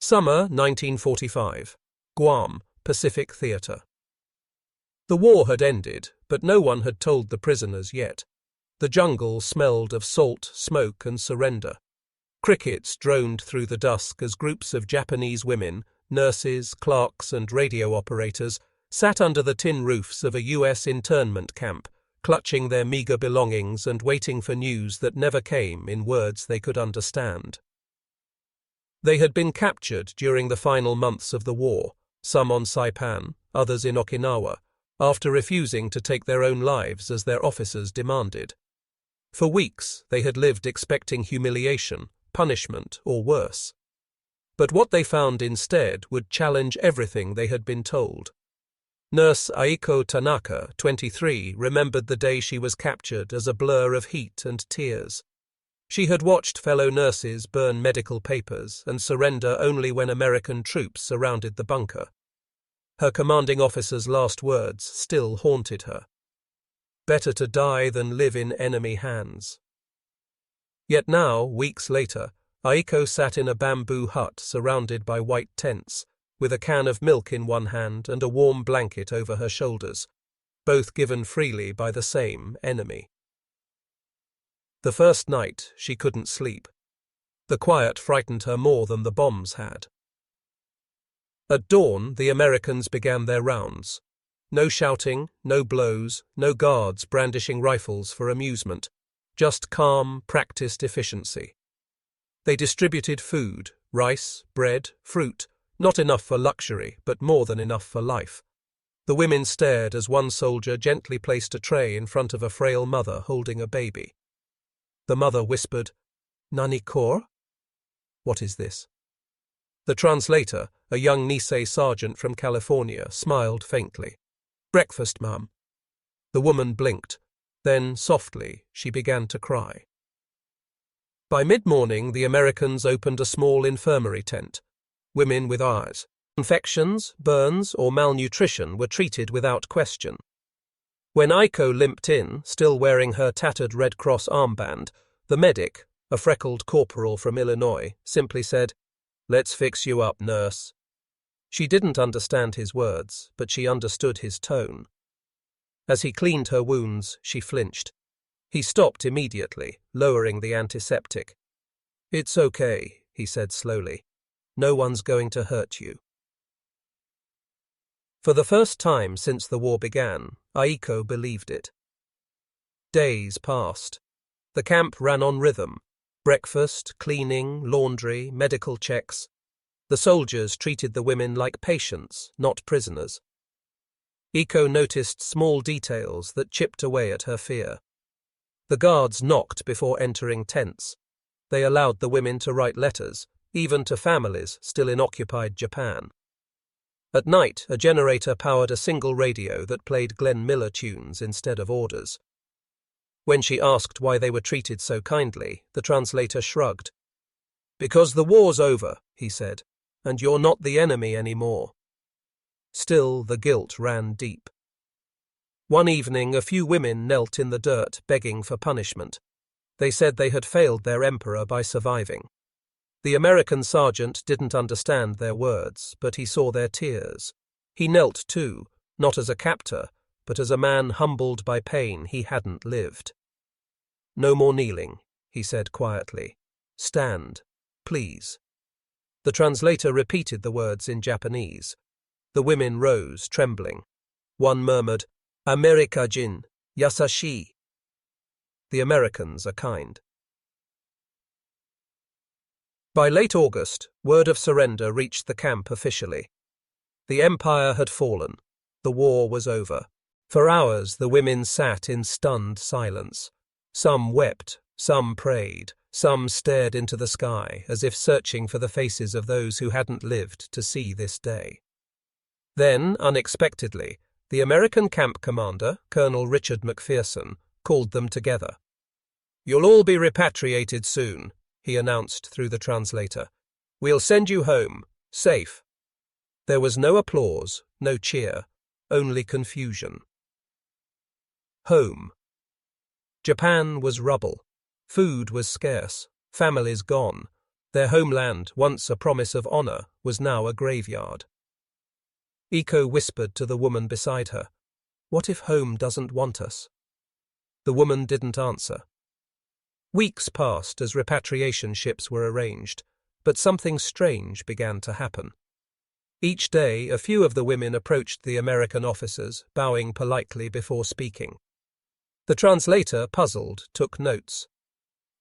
Summer 1945. Guam, Pacific Theatre. The war had ended, but no one had told the prisoners yet. The jungle smelled of salt, smoke, and surrender. Crickets droned through the dusk as groups of Japanese women, nurses, clerks, and radio operators sat under the tin roofs of a U.S. internment camp, clutching their meager belongings and waiting for news that never came in words they could understand. They had been captured during the final months of the war, some on Saipan, others in Okinawa, after refusing to take their own lives as their officers demanded. For weeks they had lived expecting humiliation, punishment, or worse. But what they found instead would challenge everything they had been told. Nurse Aiko Tanaka, 23, remembered the day she was captured as a blur of heat and tears. She had watched fellow nurses burn medical papers and surrender only when American troops surrounded the bunker. Her commanding officer's last words still haunted her. Better to die than live in enemy hands. Yet now, weeks later, Aiko sat in a bamboo hut surrounded by white tents, with a can of milk in one hand and a warm blanket over her shoulders, both given freely by the same enemy. The first night, she couldn't sleep. The quiet frightened her more than the bombs had. At dawn, the Americans began their rounds. No shouting, no blows, no guards brandishing rifles for amusement, just calm, practiced efficiency. They distributed food, rice, bread, fruit, not enough for luxury, but more than enough for life. The women stared as one soldier gently placed a tray in front of a frail mother holding a baby. The mother whispered, "Nani kor?" What is this? The translator, a young Nisei sergeant from California, smiled faintly. "Breakfast, ma'am." The woman blinked. Then, softly, she began to cry. By mid-morning, the Americans opened a small infirmary tent. Women with eyes. Infections, burns, or malnutrition were treated without question. When Aiko limped in, still wearing her tattered Red Cross armband, the medic, a freckled corporal from Illinois, simply said, "Let's fix you up, nurse." She didn't understand his words, but she understood his tone. As he cleaned her wounds, she flinched. He stopped immediately, lowering the antiseptic. "It's okay," he said slowly. "No one's going to hurt you." For the first time since the war began, Aiko believed it. Days passed. The camp ran on rhythm. Breakfast, cleaning, laundry, medical checks. The soldiers treated the women like patients, not prisoners. Aiko noticed small details that chipped away at her fear. The guards knocked before entering tents. They allowed the women to write letters, even to families still in occupied Japan. At night, a generator powered a single radio that played Glenn Miller tunes instead of orders. When she asked why they were treated so kindly, the translator shrugged. "Because the war's over," he said, "and you're not the enemy anymore." Still, the guilt ran deep. One evening, a few women knelt in the dirt begging for punishment. They said they had failed their emperor by surviving. The American sergeant didn't understand their words, but he saw their tears. He knelt too, not as a captor, but as a man humbled by pain he hadn't lived. "No more kneeling," he said quietly. "Stand, please." The translator repeated the words in Japanese. The women rose, trembling. One murmured, "America jin, yasashi." The Americans are kind. By late August, word of surrender reached the camp officially. The empire had fallen. The war was over. For hours, the women sat in stunned silence. Some wept, some prayed, some stared into the sky as if searching for the faces of those who hadn't lived to see this day. Then, unexpectedly, the American camp commander, Colonel Richard McPherson, called them together. "You'll all be repatriated soon," he announced through the translator. "We'll send you home, safe." There was no applause, no cheer, only confusion. Home. Japan was rubble. Food was scarce, families gone. Their homeland, once a promise of honor, was now a graveyard. Iko whispered to the woman beside her, "What if home doesn't want us?" The woman didn't answer. Weeks passed as repatriation ships were arranged, but something strange began to happen. Each day, a few of the women approached the American officers, bowing politely before speaking. The translator, puzzled, took notes.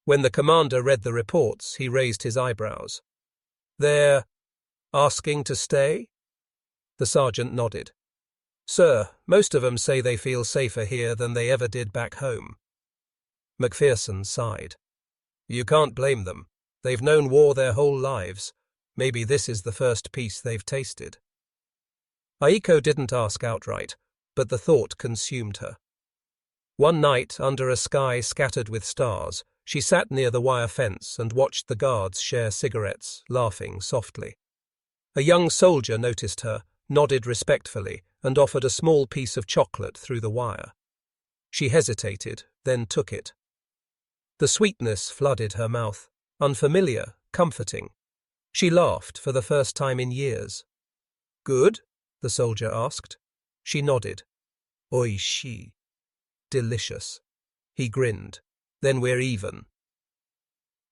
When the commander read the reports, he raised his eyebrows. "They're asking to stay?" The sergeant nodded. "Sir, most of 'em say they feel safer here than they ever did back home." McPherson sighed. "You can't blame them. They've known war their whole lives. Maybe this is the first peace they've tasted." Aiko didn't ask outright, but the thought consumed her. One night, under a sky scattered with stars, she sat near the wire fence and watched the guards share cigarettes, laughing softly. A young soldier noticed her, nodded respectfully, and offered a small piece of chocolate through the wire. She hesitated, then took it. The sweetness flooded her mouth, unfamiliar, comforting. She laughed for the first time in years. "Good?" the soldier asked. She nodded. "Oishi." "Delicious." He grinned. "Then we're even."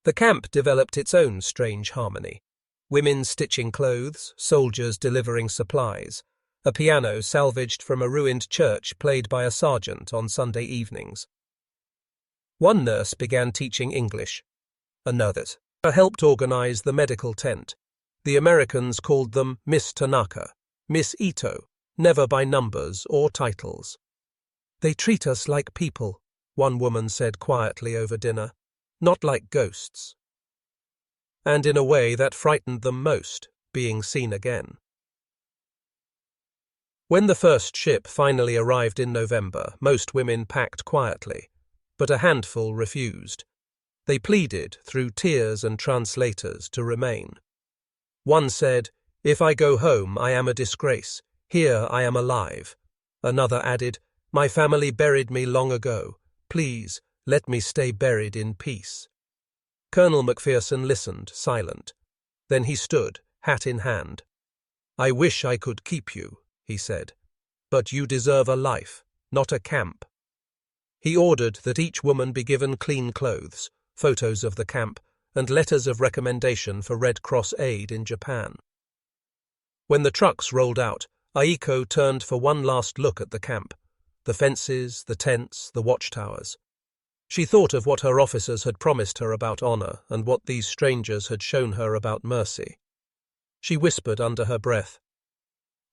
The camp developed its own strange harmony. Women stitching clothes, soldiers delivering supplies, a piano salvaged from a ruined church played by a sergeant on Sunday evenings. One nurse began teaching English. Another helped organize the medical tent. The Americans called them Miss Tanaka, Miss Ito, never by numbers or titles. "They treat us like people," one woman said quietly over dinner, "not like ghosts." And in a way that frightened them most, being seen again. When the first ship finally arrived in November, most women packed quietly, but a handful refused. They pleaded, through tears and translators, to remain. One said, "If I go home, I am a disgrace. Here I am alive." Another added, "My family buried me long ago. Please, let me stay buried in peace." Colonel McPherson listened, silent. Then he stood, hat in hand. "I wish I could keep you," he said, "but you deserve a life, not a camp." He ordered that each woman be given clean clothes, photos of the camp, and letters of recommendation for Red Cross aid in Japan. When the trucks rolled out, Aiko turned for one last look at the camp, the fences, the tents, the watchtowers. She thought of what her officers had promised her about honor and what these strangers had shown her about mercy. She whispered under her breath,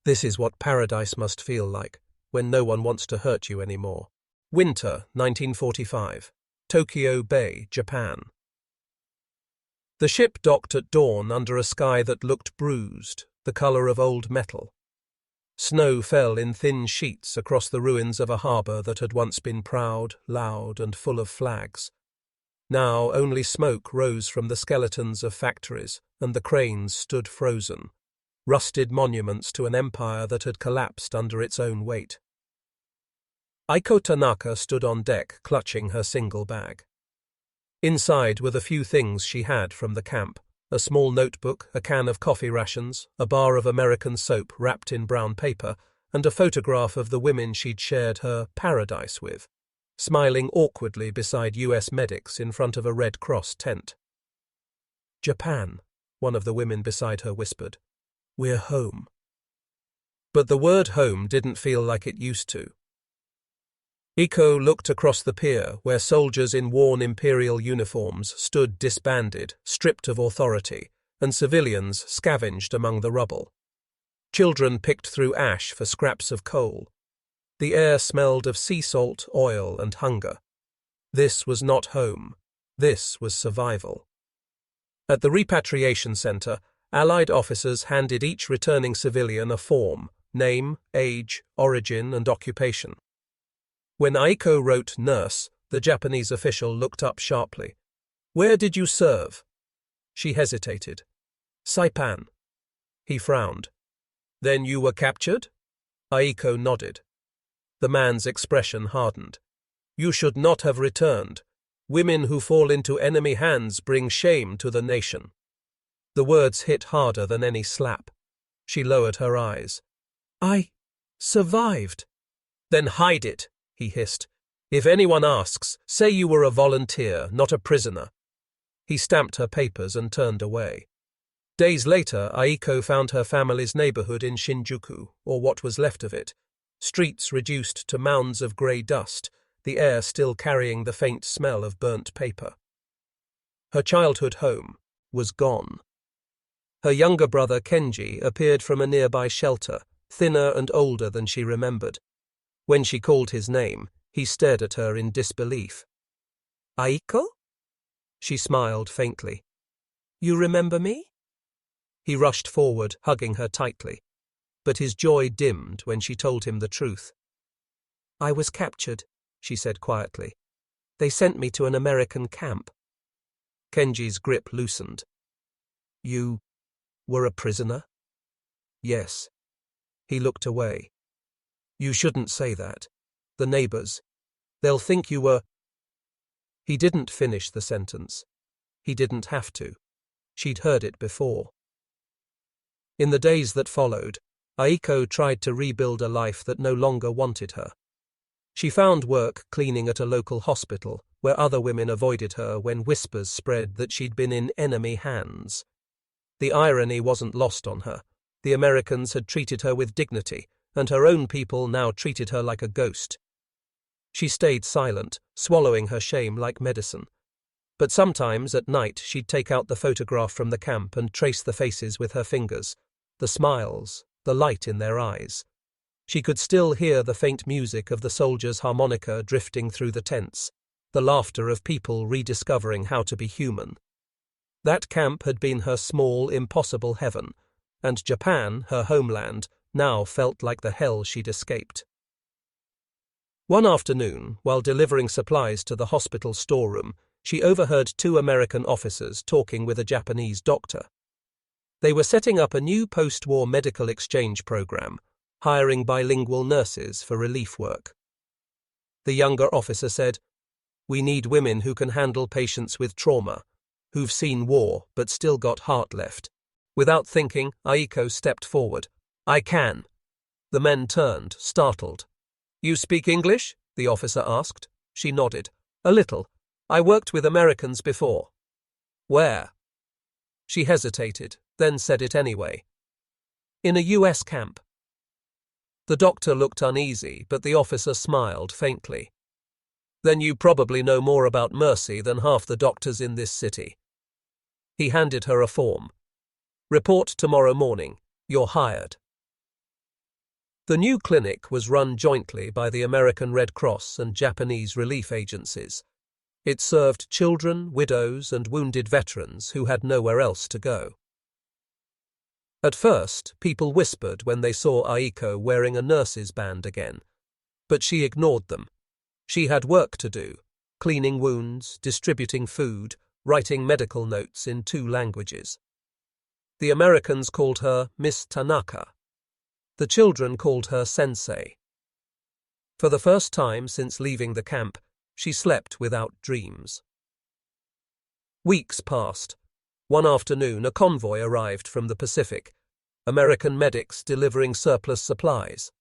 "This is what paradise must feel like, when no one wants to hurt you anymore." Winter, 1945. Tokyo Bay, Japan. The ship docked at dawn under a sky that looked bruised, the color of old metal. Snow fell in thin sheets across the ruins of a harbor that had once been proud, loud, and full of flags. Now only smoke rose from the skeletons of factories, and the cranes stood frozen, rusted monuments to an empire that had collapsed under its own weight. Aiko Tanaka stood on deck, clutching her single bag. Inside were the few things she had from the camp: a small notebook, a can of coffee rations, a bar of American soap wrapped in brown paper, and a photograph of the women she'd shared her paradise with, smiling awkwardly beside US medics in front of a Red Cross tent. "Japan," one of the women beside her whispered. "We're home." But the word home didn't feel like it used to. Iko looked across the pier, where soldiers in worn imperial uniforms stood disbanded, stripped of authority, and civilians scavenged among the rubble. Children picked through ash for scraps of coal. The air smelled of sea salt, oil, and hunger. This was not home. This was survival. At the repatriation center, Allied officers handed each returning civilian a form: name, age, origin, and occupation. When Aiko wrote nurse, the Japanese official looked up sharply. "Where did you serve?" She hesitated. "Saipan." He frowned. "Then you were captured?" Aiko nodded. The man's expression hardened. "You should not have returned. Women who fall into enemy hands bring shame to the nation." The words hit harder than any slap. She lowered her eyes. I survived. Then hide it, he hissed. If anyone asks, say you were a volunteer, not a prisoner. He stamped her papers and turned away. Days later, Aiko found her family's neighborhood in Shinjuku, or what was left of it. Streets reduced to mounds of grey dust, the air still carrying the faint smell of burnt paper. Her childhood home was gone. Her younger brother Kenji appeared from a nearby shelter, thinner and older than she remembered. When she called his name, he stared at her in disbelief. Aiko? She smiled faintly. You remember me? He rushed forward, hugging her tightly, but his joy dimmed when she told him the truth. I was captured, she said quietly. They sent me to an American camp. Kenji's grip loosened. You were a prisoner? Yes. He looked away. You shouldn't say that. The neighbors. They'll think you were… He didn't finish the sentence. He didn't have to. She'd heard it before. In the days that followed, Aiko tried to rebuild a life that no longer wanted her. She found work cleaning at a local hospital, where other women avoided her when whispers spread that she'd been in enemy hands. The irony wasn't lost on her. The Americans had treated her with dignity, and her own people now treated her like a ghost. She stayed silent, swallowing her shame like medicine. But sometimes at night she'd take out the photograph from the camp and trace the faces with her fingers, the smiles, the light in their eyes. She could still hear the faint music of the soldiers' harmonica drifting through the tents, the laughter of people rediscovering how to be human. That camp had been her small, impossible heaven, and Japan, her homeland, now felt like the hell she'd escaped. One afternoon, while delivering supplies to the hospital storeroom, she overheard two American officers talking with a Japanese doctor. They were setting up a new post-war medical exchange program, hiring bilingual nurses for relief work. The younger officer said, "We need women who can handle patients with trauma, who've seen war but still got heart left." Without thinking, Aiko stepped forward. "I can." The men turned, startled. "You speak English?" the officer asked. She nodded. "A little. I worked with Americans before." "Where?" She hesitated, then said it anyway. "In a US camp." The doctor looked uneasy, but the officer smiled faintly. "Then you probably know more about mercy than half the doctors in this city." He handed her a form. "Report tomorrow morning. You're hired." The new clinic was run jointly by the American Red Cross and Japanese relief agencies. It served children, widows, and wounded veterans who had nowhere else to go. At first, people whispered when they saw Aiko wearing a nurse's band again, but she ignored them. She had work to do, cleaning wounds, distributing food, writing medical notes in 2 languages. The Americans called her Miss Tanaka. The children called her Sensei. For the first time since leaving the camp, she slept without dreams. Weeks passed. One afternoon, a convoy arrived from the Pacific, American medics delivering surplus supplies.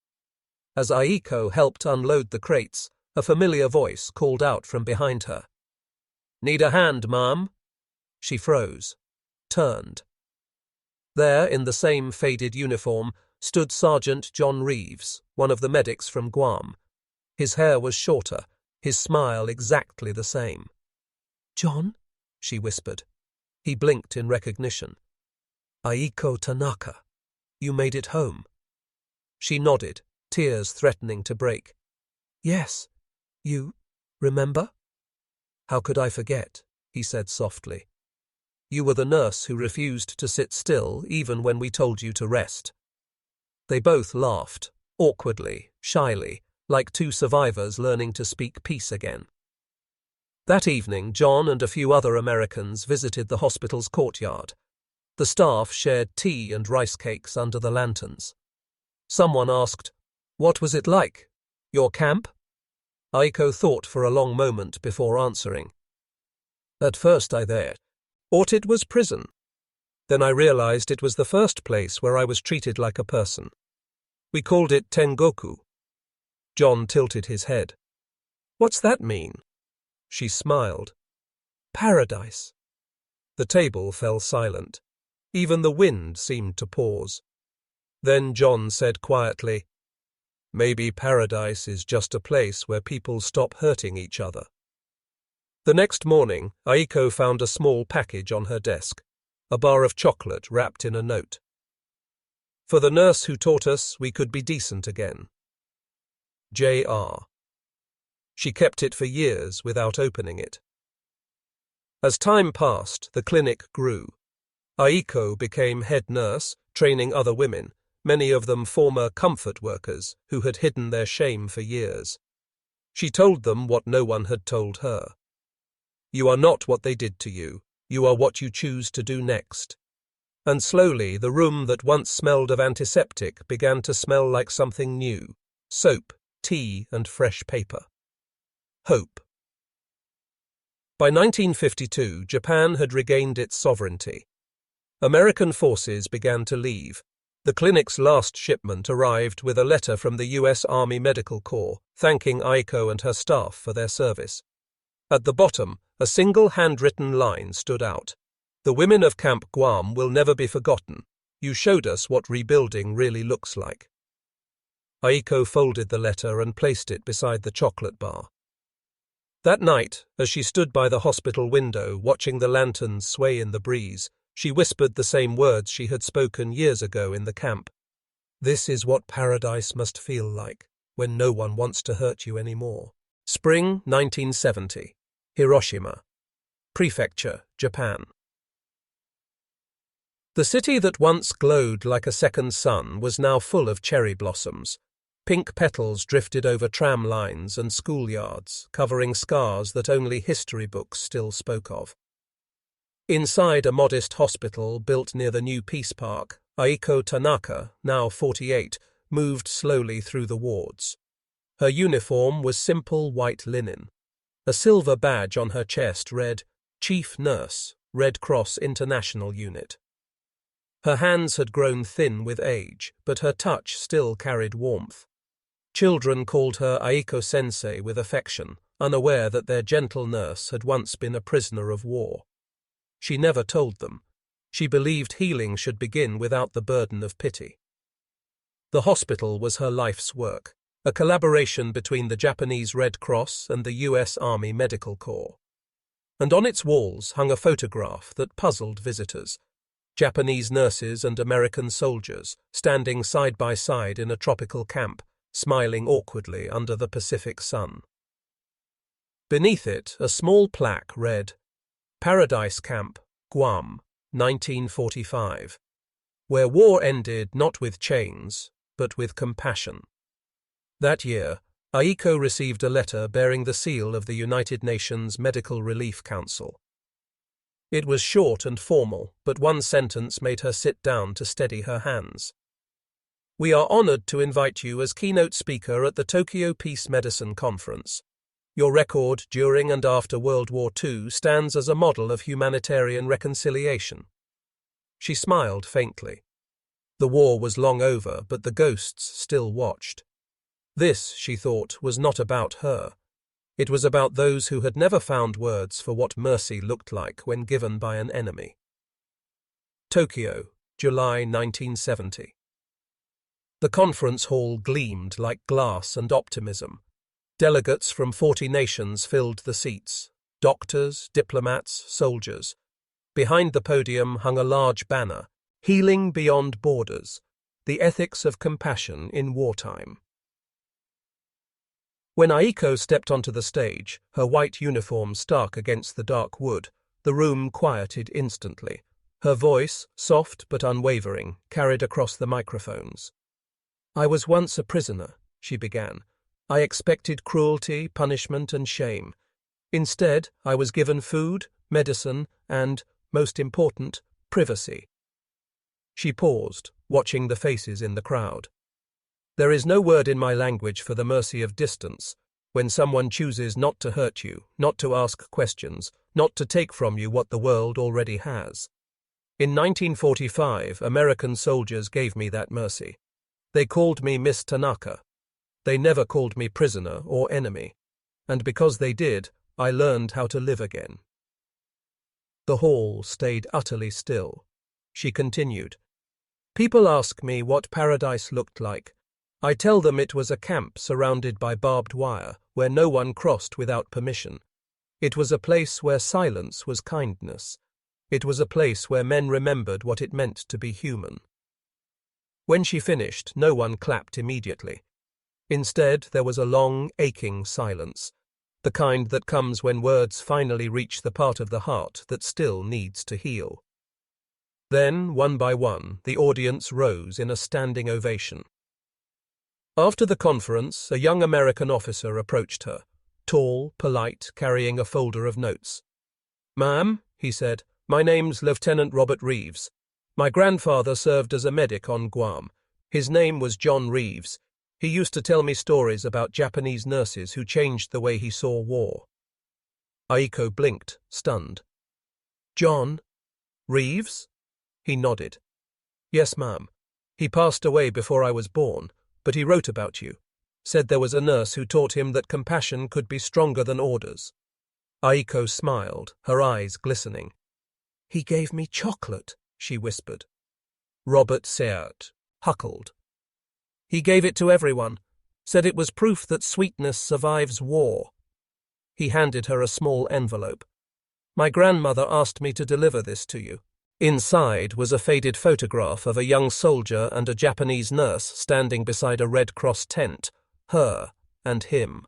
As Aiko helped unload the crates, a familiar voice called out from behind her. "Need a hand, ma'am?" She froze, turned. There, in the same faded uniform, stood Sergeant John Reeves, one of the medics from Guam. His hair was shorter, his smile exactly the same. "John?" she whispered. He blinked in recognition. "Aiko Tanaka, you made it home." She nodded, tears threatening to break. "Yes. You remember?" "How could I forget?" he said softly. "You were the nurse who refused to sit still even when we told you to rest." They both laughed, awkwardly, shyly, like 2 survivors learning to speak peace again. That evening, John and a few other Americans visited the hospital's courtyard. The staff shared tea and rice cakes under the lanterns. Someone asked, "What was it like? Your camp?" Aiko thought for a long moment before answering. "At first I thought it was prison. Then I realized it was the first place where I was treated like a person. We called it Tengoku. John tilted his head. What's that mean? She smiled. Paradise. The table fell silent. Even the wind seemed to pause. Then John said quietly, Maybe paradise is just a place where people stop hurting each other. The next morning, Aiko found a small package on her desk, a bar of chocolate wrapped in a note. For the nurse who taught us we could be decent again. J.R. She kept it for years without opening it. As time passed, the clinic grew. Aiko became head nurse, training other women, many of them former comfort workers who had hidden their shame for years. She told them what no one had told her. You are not what they did to you. You are what you choose to do next. And slowly the room that once smelled of antiseptic began to smell like something new: soap, tea, and fresh paper. Hope. By 1952, Japan had regained its sovereignty. American forces began to leave. The clinic's last shipment arrived with a letter from the U.S. Army Medical Corps, thanking Aiko and her staff for their service. At the bottom, a single handwritten line stood out. The women of Camp Guam will never be forgotten. You showed us what rebuilding really looks like. Aiko folded the letter and placed it beside the chocolate bar. That night, as she stood by the hospital window watching the lanterns sway in the breeze, she whispered the same words she had spoken years ago in the camp. This is what paradise must feel like, when no one wants to hurt you anymore. Spring 1970. Hiroshima. Prefecture, Japan. The city that once glowed like a second sun was now full of cherry blossoms. Pink petals drifted over tram lines and schoolyards, covering scars that only history books still spoke of. Inside a modest hospital built near the new Peace Park, Aiko Tanaka, now 48, moved slowly through the wards. Her uniform was simple white linen. A silver badge on her chest read, Chief Nurse, Red Cross International Unit. Her hands had grown thin with age, but her touch still carried warmth. Children called her Aiko-sensei with affection, unaware that their gentle nurse had once been a prisoner of war. She never told them. She believed healing should begin without the burden of pity. The hospital was her life's work, a collaboration between the Japanese Red Cross and the U.S. Army Medical Corps. And on its walls hung a photograph that puzzled visitors: Japanese nurses and American soldiers standing side by side in a tropical camp, smiling awkwardly under the Pacific sun. Beneath it, a small plaque read, Paradise Camp, Guam, 1945, where war ended not with chains, but with compassion. That year, Aiko received a letter bearing the seal of the United Nations Medical Relief Council. It was short and formal, but one sentence made her sit down to steady her hands. We are honored to invite you as keynote speaker at the Tokyo Peace Medicine Conference. Your record during and after World War II stands as a model of humanitarian reconciliation. She smiled faintly. The war was long over, but the ghosts still watched. This, she thought, was not about her. It was about those who had never found words for what mercy looked like when given by an enemy. Tokyo, July 1970. The conference hall gleamed like glass and optimism. Delegates from 40 nations filled the seats: doctors, diplomats, soldiers. Behind the podium hung a large banner, Healing Beyond Borders, the Ethics of Compassion in Wartime. When Aiko stepped onto the stage, her white uniform stark against the dark wood, the room quieted instantly. Her voice, soft but unwavering, carried across the microphones. I was once a prisoner, she began. I expected cruelty, punishment, and shame. Instead, I was given food, medicine, and, most important, privacy. She paused, watching the faces in the crowd. There is no word in my language for the mercy of distance, when someone chooses not to hurt you, not to ask questions, not to take from you what the world already has. In 1945, American soldiers gave me that mercy. They called me Miss Tanaka. They never called me prisoner or enemy. And because they did, I learned how to live again. The hall stayed utterly still. She continued. People ask me what paradise looked like. I tell them it was a camp surrounded by barbed wire, where no one crossed without permission. It was a place where silence was kindness. It was a place where men remembered what it meant to be human. When she finished, no one clapped immediately. Instead, there was a long, aching silence, the kind that comes when words finally reach the part of the heart that still needs to heal. Then, one by one, the audience rose in a standing ovation. After the conference, a young American officer approached her, tall, polite, carrying a folder of notes. "Ma'am," he said, "my name's Lieutenant Robert Reeves. My grandfather served as a medic on Guam. His name was John Reeves. He used to tell me stories about Japanese nurses who changed the way he saw war." Aiko blinked, stunned. "John Reeves?" He nodded. "Yes, ma'am. He passed away before I was born, but he wrote about you. Said there was a nurse who taught him that compassion could be stronger than orders." Aiko smiled, her eyes glistening. "He gave me chocolate," she whispered. Robert Seart huckled. "He gave it to everyone. Said it was proof that sweetness survives war." He handed her a small envelope. "My grandmother asked me to deliver this to you." Inside was a faded photograph of a young soldier and a Japanese nurse standing beside a Red Cross tent, her and him.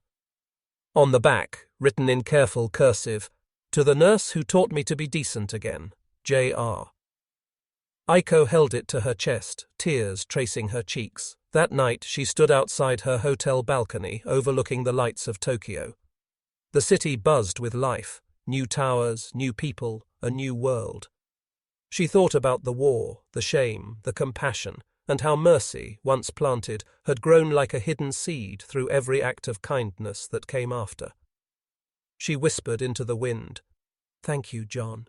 On the back, written in careful cursive, "To the nurse who taught me to be decent again, J.R." Aiko held it to her chest, tears tracing her cheeks. That night she stood outside her hotel balcony overlooking the lights of Tokyo. The city buzzed with life, new towers, new people, a new world. She thought about the war, the shame, the compassion, and how mercy, once planted, had grown like a hidden seed through every act of kindness that came after. She whispered into the wind, "Thank you, John."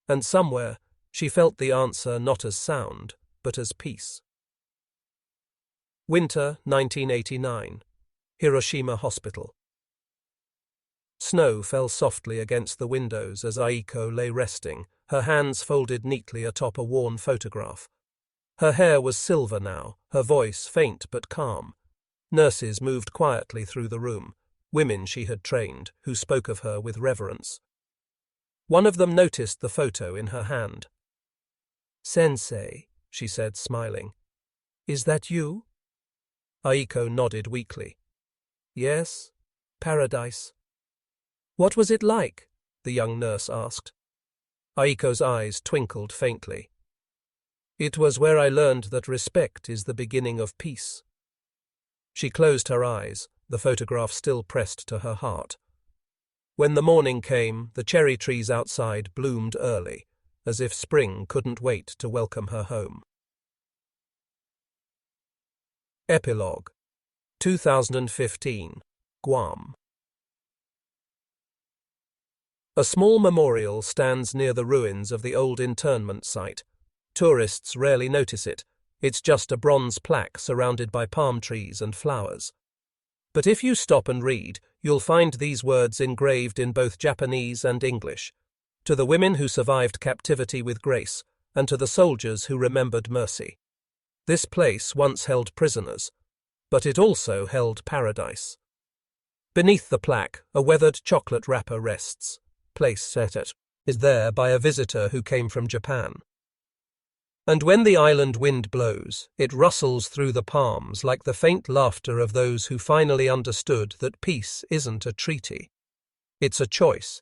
And somewhere, she felt the answer not as sound, but as peace. Winter 1989. Hiroshima Hospital. Snow fell softly against the windows as Aiko lay resting, her hands folded neatly atop a worn photograph. Her hair was silver now, her voice faint but calm. Nurses moved quietly through the room, women she had trained, who spoke of her with reverence. One of them noticed the photo in her hand. "Sensei," she said, smiling. "Is that you?" Aiko nodded weakly. "Yes, paradise." "What was it like?" the young nurse asked. Aiko's eyes twinkled faintly. "It was where I learned that respect is the beginning of peace." She closed her eyes, the photograph still pressed to her heart. When the morning came, the cherry trees outside bloomed early, as if spring couldn't wait to welcome her home. Epilogue 2015, Guam. A small memorial stands near the ruins of the old internment site. Tourists rarely notice it. It's just a bronze plaque surrounded by palm trees and flowers. But if you stop and read, you'll find these words engraved in both Japanese and English. To the women who survived captivity with grace, and to the soldiers who remembered mercy. This place once held prisoners, but it also held paradise. Beneath the plaque, a weathered chocolate wrapper rests. Place set it is there by a visitor who came from Japan. And when the island wind blows, it rustles through the palms like the faint laughter of those who finally understood that peace isn't a treaty. It's a choice,